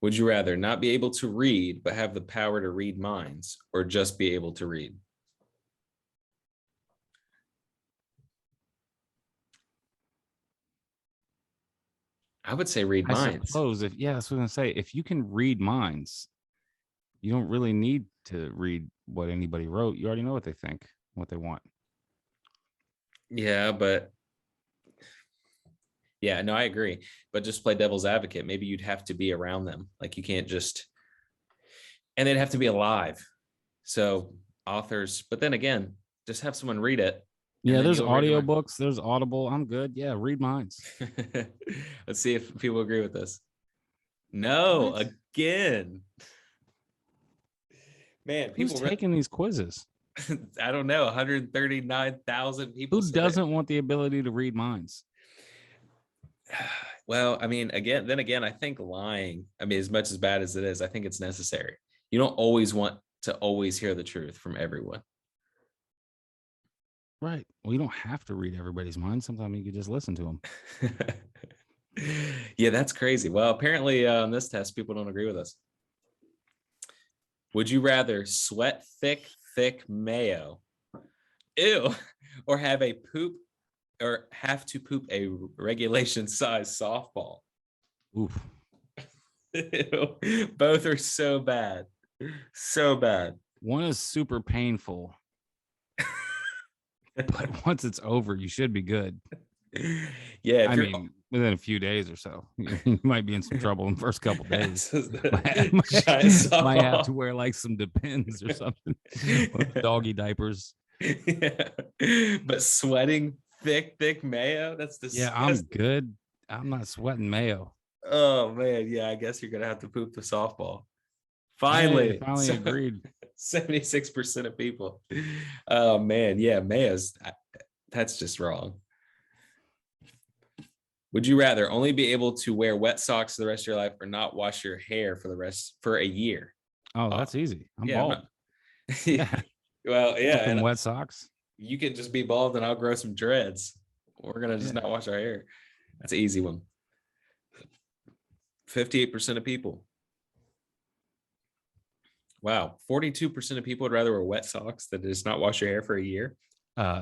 Would you rather not be able to read, but have the power to read minds, or just be able to read? I would say read I minds. suppose that's what I'm gonna say. If you can read minds, you don't really need to read what anybody wrote. You already know what they think, what they want. Yeah, but yeah, no, I agree. But just play devil's advocate. Maybe you'd have to be around them. Like you can't just, and they'd have to be alive. So authors, but then again, just have someone read it and Yeah, then there's you'll read them. audiobooks, there's Audible. I'm good. Yeah, read minds. Let's see if people agree with this. No, What? again. Man, Who's taking these quizzes? I don't know, 139,000 people Who said it. doesn't want the ability to read minds? Well, I mean, then again, I think lying, I mean, as much as bad as it is, I think it's necessary. You don't always want to always hear the truth from everyone. Right. Well, you don't have to read everybody's mind. Sometimes you can just listen to them. Yeah, that's crazy. Well, apparently on this test, people don't agree with us. Would you rather sweat thick mayo, ew, or have to poop a regulation size softball? Oof. Ew. Both are so bad. So bad. One is super painful, but once it's over, you should be good. Yeah, if I you're mean, within a few days or so, you might be in some trouble in the first couple days. giant Might have to softball. wear like some Depends or something, doggy diapers. Yeah. But sweating thick mayo, that's Yeah, I'm disgusting. good. I'm not sweating mayo. Oh man, yeah, I guess you're gonna have to poop the softball. Hey, Finally, finally so agreed. 76% of people. Oh man, yeah, mayo's that's just wrong. Would you rather only be able to wear wet socks the rest of your life or not wash your hair for a year? Oh, Uh, that's easy. I'm yeah, I'm bald. not. Yeah, Well, I want yeah, them and wet socks. you can just be bald and I'll grow some dreads. We're gonna just Yeah. not wash our hair. That's an easy one. 58% of people. Wow, 42% of people would rather wear wet socks than just not wash your hair for a year.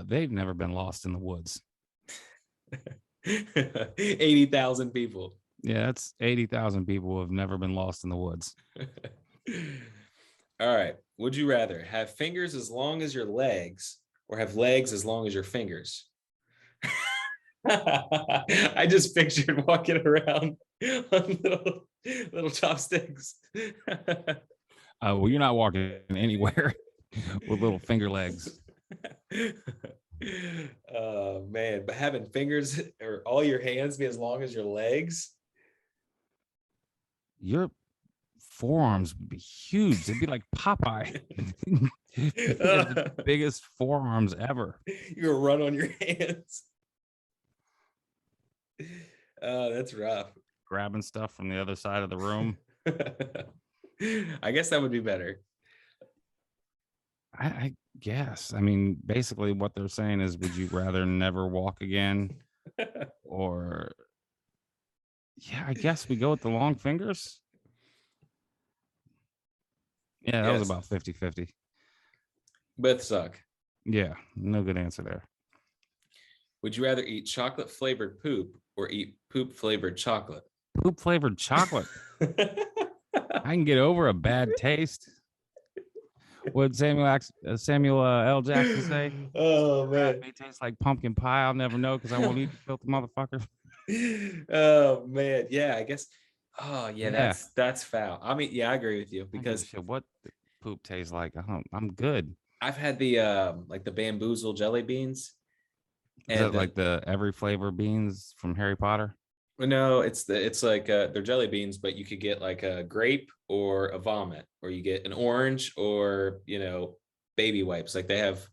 They've never been lost in the woods. 80,000 people. Yeah, that's 80,000 people who have never been lost in the woods. All right. Would you rather have fingers as long as your legs or have legs as long as your fingers? I just pictured walking around on little chopsticks. Well, you're not walking anywhere with little finger legs. Oh man, but having fingers or all your hands be as long as your legs. Your forearms would be huge. They'd be like Popeye. The biggest forearms ever. You run on your hands. Oh, that's rough. Grabbing stuff from the other side of the room. I guess that would be better. I guess. I mean, basically, what they're saying is, would you rather never walk again? Or, yeah, I guess we go with the long fingers. Yeah, that was Yes, about 50-50. both suck. Yeah, no good answer there. Would you rather eat chocolate flavored poop or eat poop flavored chocolate? Poop flavored chocolate. I can get over a bad taste. What Samuel L. Jackson say? Oh It man. may taste like pumpkin pie. I'll never know because I won't eat the filthy motherfucker. Oh man. Yeah, I guess. Oh yeah, Yeah, that's foul. I mean, yeah, I agree with you I don't give a because shit what the poop tastes like. I'm good. I've had the like the bamboozle jelly beans Is that and like the every flavor beans from Harry Potter? No, it's like they're jelly beans, but you could get like a grape or a vomit, or you get an orange or baby wipes. Like they have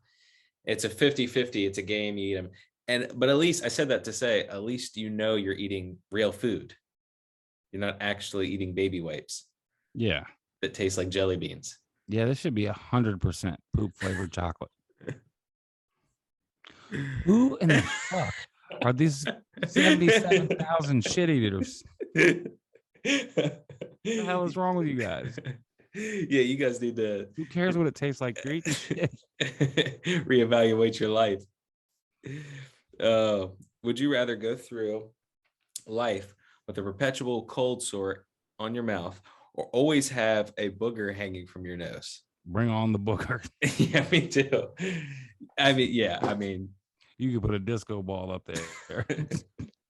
it's a 50-50. It's a game, you eat them. But at least I said that to say at least you're eating real food. You're not actually eating baby wipes Yeah. that taste like jelly beans. Yeah, this should be 100% poop flavored chocolate. Who in the fuck are these 77,000 shit eaters? What the hell is wrong with you guys? Yeah, you guys need to Who cares what it tastes like? You're eating shit. reevaluate your life. Would you rather go through life with a perpetual cold sore on your mouth or always have a booger hanging from your nose? Bring on the booger. Yeah, me too. I mean, yeah, I mean, You could put a disco ball up there.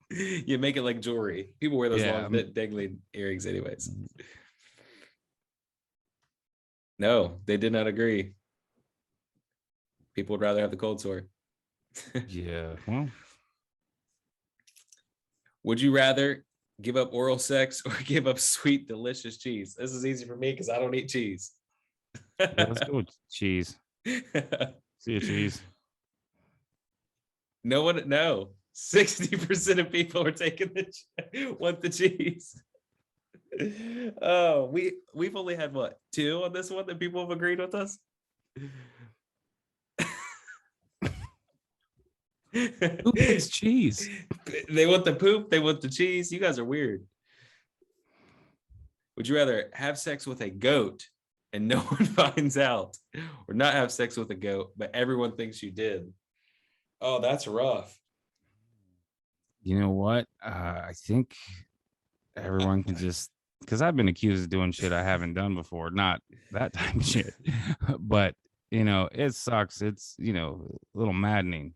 you make it like jewelry. People wear those Yeah. long, dangling earrings, anyways. No, they did not agree. People would rather have the cold sore. Yeah. Well, Would you rather give up oral sex or give up sweet, delicious cheese? This is easy for me because I don't eat cheese. yeah, let's go with cheese. See you, cheese. No one, no. 60% of people are taking want the cheese. Oh, we've only had what, 2 on this one that people have agreed with us. Who picks cheese? They want the poop, they want the cheese. You guys are weird. Would you rather have sex with a goat and no one finds out, or not have sex with a goat but everyone thinks you did? Oh, that's rough. You know what? I think everyone can just, because I've been accused of doing shit I haven't done before. Not that type of shit, but it sucks. It's a little maddening.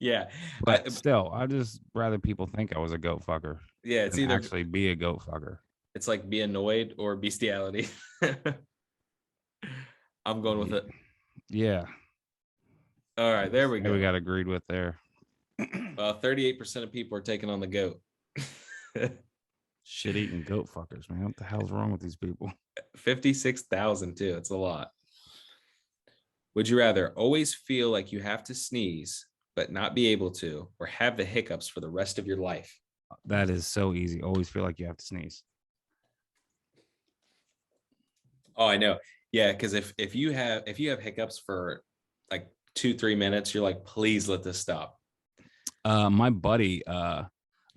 Yeah, But still, I just rather people think I was a goat fucker yeah. It's than either actually be a goat fucker. it's like be annoyed or bestiality. I'm going with it. Yeah. All right, there we We go. got agreed with there. 38% of people are taking on the goat. Shit eating goat fuckers, man. What the hell's wrong with these people? 56,000 too. It's a lot. Would you rather always feel like you have to sneeze but not be able to, or have the hiccups for the rest of your life? That is so easy. Always feel like you have to sneeze. Oh, I know. Yeah, because if you have hiccups for like 2-3 minutes, you're like, please let this stop. My buddy, a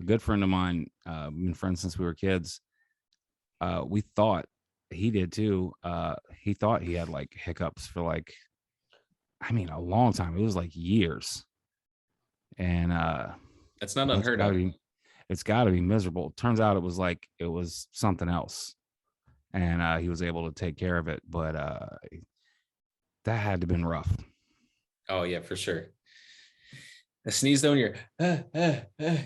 good friend of mine, been friends since we were kids. We thought he did too. He thought he had like hiccups for like, I mean, a long time. It was like years. And It's not unheard of. It's got to be miserable. Turns out it was something else, and he was able to take care of it. But that had to have been rough. Oh yeah, for sure. A sneeze though, and you're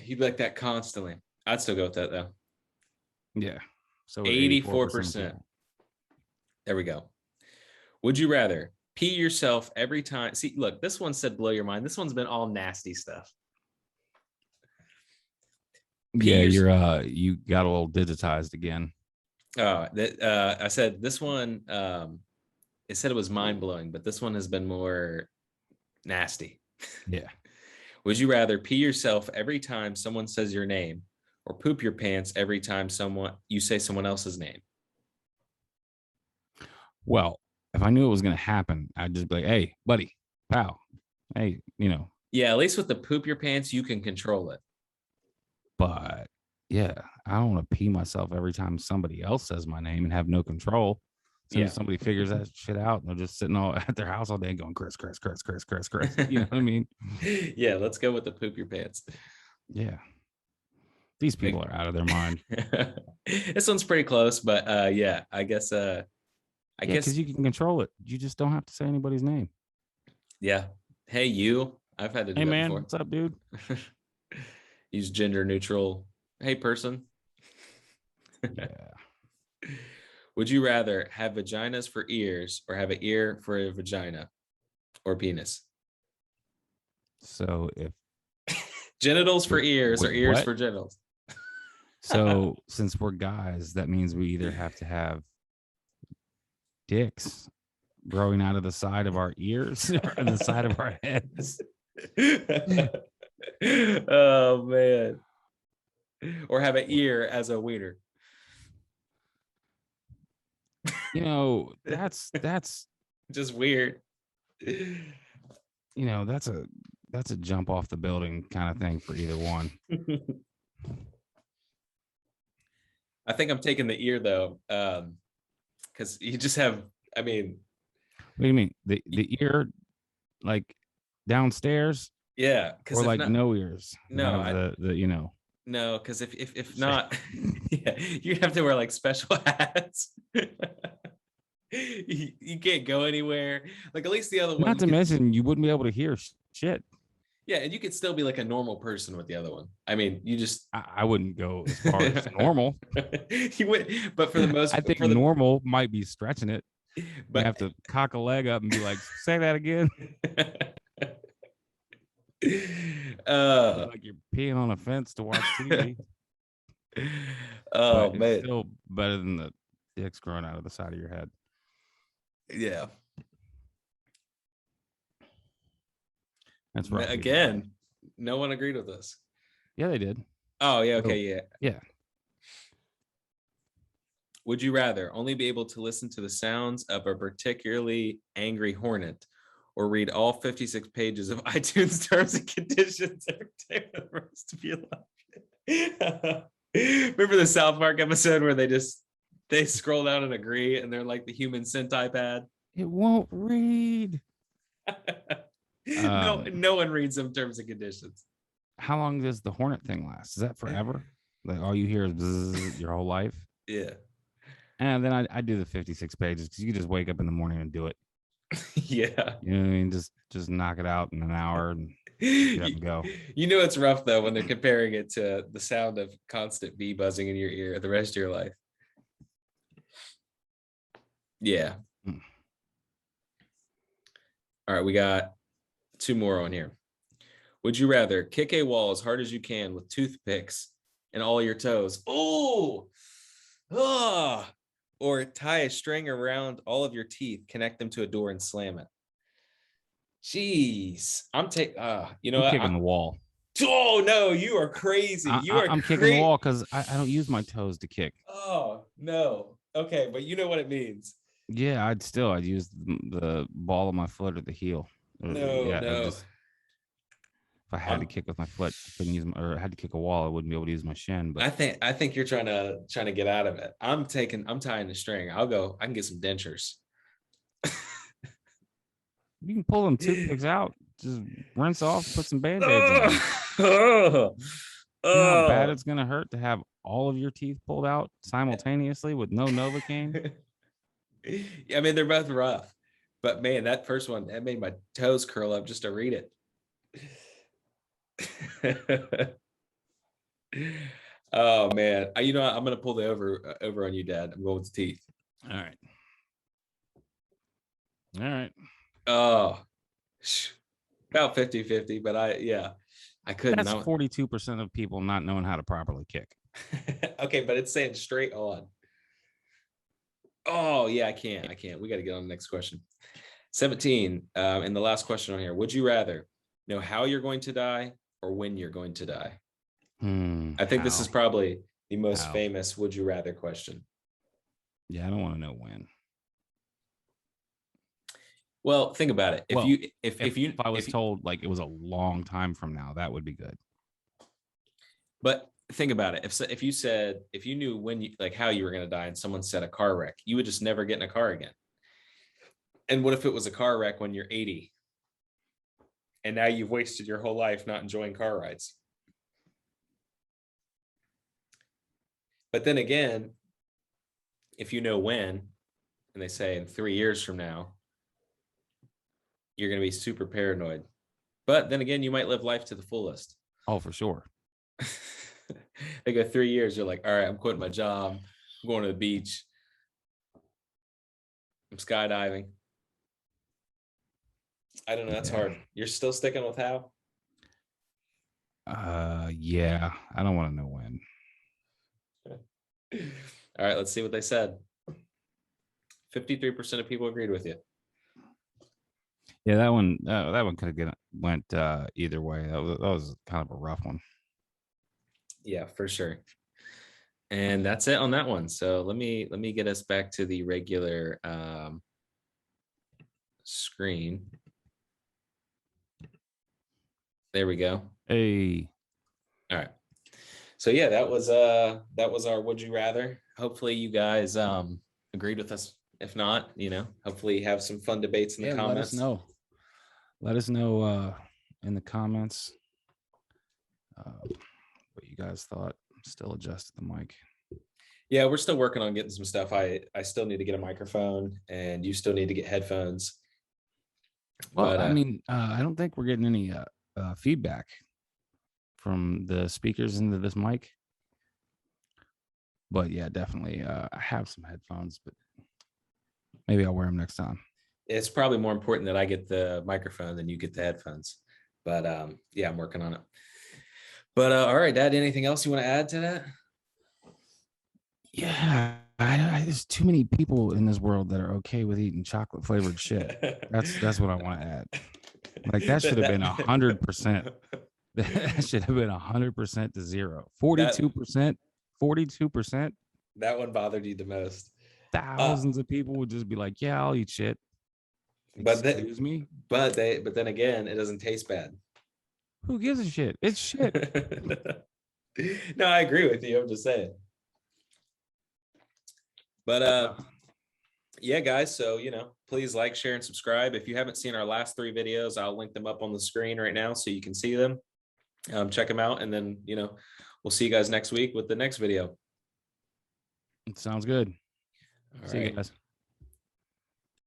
you'd be like that constantly. I'd still go with that though. Yeah. So 84%. There we go. Would you rather pee yourself every time? See, look, this one said blow your mind. This one's been all nasty stuff. Yeah, you got a little digitized again. I said this one. It said it was mind blowing, but this one has been more nasty. Yeah. Would you rather pee yourself every time someone says your name, or poop your pants every time you say someone else's name? Well, if I knew it was going to happen, I'd just be like, "Hey, buddy, pal, hey, Yeah, at least with the poop your pants, you can control it. But yeah, I don't want to pee myself every time somebody else says my name and have no control. As soon as somebody figures that shit out, and they're just sitting all at their house all day going, Chris. You know what I mean? Yeah, let's go with the poop your pants. Yeah. These people are out of their mind. This one's pretty close, but yeah, I guess guess because you can control it. You just don't have to say anybody's name. Yeah. Hey, you. I've had to do hey, that man, before. What's up, dude? Use gender neutral. Hey, person. Yeah. Would you rather have vaginas for ears or have an ear for a vagina or penis? So if Genitals for ears or Wait, ears what? for genitals. So since we're guys, that means we either have to have dicks growing out of the side of our ears or the side of our heads. Oh man. Or have an ear as a wiener. That's Just weird. that's a jump off the building kind of thing for either one. I think I'm taking the ear though, because you just have. I mean, What do you mean? The ear like downstairs yeah, because or if like not, no ears and no, have the. no, because if not, yeah, you have to wear like special hats. You can't go anywhere. Like at least the other one, Not you to could. mention you wouldn't be able to hear shit. Yeah, and you could still be like a normal person with the other one. I mean, you just. I wouldn't go as far as normal. You would, but for the most I think for the normal might be stretching it. You have but to cock a leg up and be like, say that again. uh Like you're peeing on a fence to watch TV. oh But it's man, still better than the dicks growing out of the side of your head. yeah. That's rough either way. Again, no one agreed with this. Yeah, they did. Oh yeah, So, okay, yeah. yeah. Would you rather only be able to listen to the sounds of a particularly angry hornet or read all 56 pages of iTunes terms and conditions every day for the rest of your life? Remember the South Park episode where they scroll down and agree and they're like the human Sentai pad? It won't read. No one reads them terms and conditions. How long does the hornet thing last? Is that forever? Like all you hear is bzzz your whole life? Yeah. And then I do the 56 pages because you can just wake up in the morning and do it. Yeah. You know what I mean? Just knock it out in an hour and get up and go. You know it's rough though when they're comparing it to the sound of constant bee buzzing in your ear the rest of your life. Yeah. Mm. All right, we got two more on here. Would you rather kick a wall as hard as you can with toothpicks and all your toes? Oh, or tie a string around all of your teeth, connect them to a door, and slam it. Jeez, I'm taking. You know I'm what? kicking the wall. Oh no, you are crazy. You are I'm kicking the wall because I don't use my toes to kick. Oh no. Okay, but you know what it means. Yeah, I'd use the ball of my foot or the heel. No, Yeah, no. if I had to kick with my foot, I couldn't use or I had to kick a wall, I wouldn't be able to use my shin. But I think you're trying to get out of it. I'm tying the string. I can get some dentures. you can pull them toothpicks out, just rinse off, put some band-aids on. Oh, You know how bad oh. it's gonna hurt to have all of your teeth pulled out simultaneously with no Novocaine? I mean, they're both rough, but man, that first one that made my toes curl up just to read it. Oh man, you know what? I'm gonna pull the over on you, Dad. I'm going with the teeth. All right. All right. Oh, about 50-50, but I couldn't. That's 42% of people not knowing how to properly kick. Okay, but it's saying straight on. Oh yeah, I can't. We got to get on the next question. 17, and the last question on here. Would you rather know how you're going to die or when you're going to die? I think this is probably the most famous would you rather question. Yeah, I don't want to know when. Well, think about it. If I was told like it was a long time from now, that would be good. But think about it. If you knew when you like how you were going to die and someone said a car wreck, you would just never get in a car again. And what if it was a car wreck when you're 80? And now you've wasted your whole life not enjoying car rides. But then again, if you know when, and they say in 3 years from now, you're going to be super paranoid. But then again, you might live life to the fullest. Oh, for sure. They go 3 years, you're like, all right, I'm quitting my job. I'm going to the beach. I'm skydiving. I don't know. That's hard. You're still sticking with how? Yeah, I don't want to know when. All right, let's see what they said. 53% of people agreed with you. Yeah, that one could have went either way. That was kind of a rough one. Yeah, for sure. And that's it on that one. So let me get us back to the regular screen. There we go. Hey, All right. So yeah, that was our would you rather. Hopefully you guys agreed with us. If not, hopefully have some fun debates in the yeah, let us comments. know. Let us know in the comments what you guys thought. Still adjusted the mic. Yeah, we're still working on getting some stuff. I still need to get a microphone and you still need to get headphones. Well, But I mean, I don't think we're getting any feedback from the speakers into this mic. But yeah, definitely. I have some headphones, but maybe I'll wear them next time. it's probably more important that I get the microphone than you get the headphones. But yeah, I'm working on it. But all right, Dad, anything else you want to add to that? Yeah, there's too many people in this world that are okay with eating chocolate flavored shit. That's what I want to add. Like that should have been 100%. That should have been 100% to zero. 42%, 42%. that one bothered you the most. Thousands of people would just be like, "Yeah, I'll eat shit." But Excuse me. but then again, it doesn't taste bad. Who gives a shit? It's shit. No, I agree with you. I'm just saying. But yeah, guys. So please like, share, and subscribe. If you haven't seen our last 3 videos, I'll link them up on the screen right now so you can see them. Check them out, and then we'll see you guys next week with the next video. It sounds good. All See you right. guys.